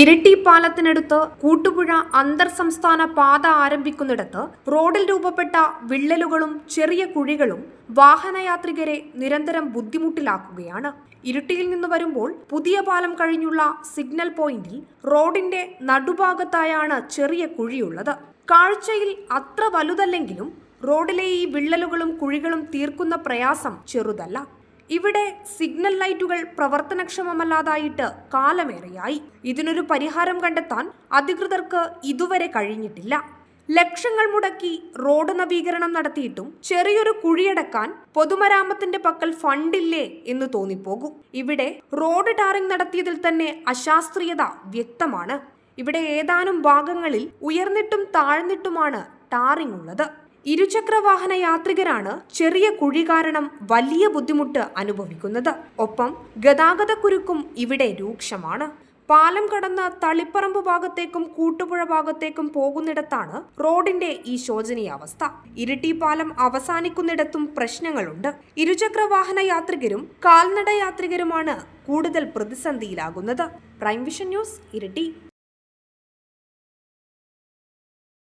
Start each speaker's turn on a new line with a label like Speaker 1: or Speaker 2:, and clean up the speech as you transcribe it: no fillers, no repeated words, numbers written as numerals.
Speaker 1: ഇരിട്ടി പാലത്തിനടുത്ത് കൂട്ടുപുഴ അന്തർ സംസ്ഥാന പാത ആരംഭിക്കുന്നിടത്ത് റോഡിൽ രൂപപ്പെട്ട വിള്ളലുകളും ചെറിയ കുഴികളും വാഹനയാത്രികരെ നിരന്തരം ബുദ്ധിമുട്ടിലാക്കുകയാണ്. ഇരിട്ടിയിൽ നിന്ന് വരുമ്പോൾ പുതിയ പാലം കഴിഞ്ഞുള്ള സിഗ്നൽ പോയിന്റിൽ റോഡിന്റെ നടുഭാഗത്തായാണ് ചെറിയ കുഴിയുള്ളത്. കാഴ്ചയിൽ അത്ര വലുതല്ലെങ്കിലും റോഡിലെ ഈ വിള്ളലുകളും കുഴികളും തീർക്കുന്ന പ്രയാസം ചെറുതല്ല. ഇവിടെ സിഗ്നൽ ലൈറ്റുകൾ പ്രവർത്തനക്ഷമമല്ലാതായിട്ട് കാലമേറെയായി. ഇതിനൊരു പരിഹാരം കണ്ടെത്താൻ അധികൃതർക്ക് ഇതുവരെ കഴിഞ്ഞിട്ടില്ല. ലക്ഷങ്ങൾ മുടക്കി റോഡ് നവീകരണം നടത്തിയിട്ടും ചെറിയൊരു കുഴിയടക്കാൻ പൊതുമരാമത്തിന്റെ പക്കൽ ഫണ്ടില്ലേ എന്ന് തോന്നിപ്പോകും. ഇവിടെ റോഡ് ടാറിംഗ് നടത്തിയതിൽ തന്നെ അശാസ്ത്രീയത വ്യക്തമാണ്. ഇവിടെ ഏതാനും ഭാഗങ്ങളിൽ ഉയർന്നിട്ടും താഴ്ന്നിട്ടുമാണ് ടാറിംഗ് ഉള്ളത്. ഇരുചക്രവാഹന യാത്രികരാണ് ചെറിയ കുഴി കാരണം വലിയ ബുദ്ധിമുട്ട് അനുഭവിക്കുന്നത്. ഒപ്പം ഗതാഗതക്കുരുക്കും ഇവിടെ രൂക്ഷമാണ്. പാലം കടന്ന് തളിപ്പറമ്പ് ഭാഗത്തേക്കും കൂട്ടുപുഴ ഭാഗത്തേക്കും പോകുന്നിടത്താണ് റോഡിന്റെ ഈ ശോചനീയാവസ്ഥ. ഇരിട്ടി പാലം അവസാനിക്കുന്നിടത്തും പ്രശ്നങ്ങളുണ്ട്. ഇരുചക്രവാഹന യാത്രികരും കാൽനട യാത്രികരുമാണ് കൂടുതൽ പ്രതിസന്ധിയിലാകുന്നത്. Prime vision news, Iritty.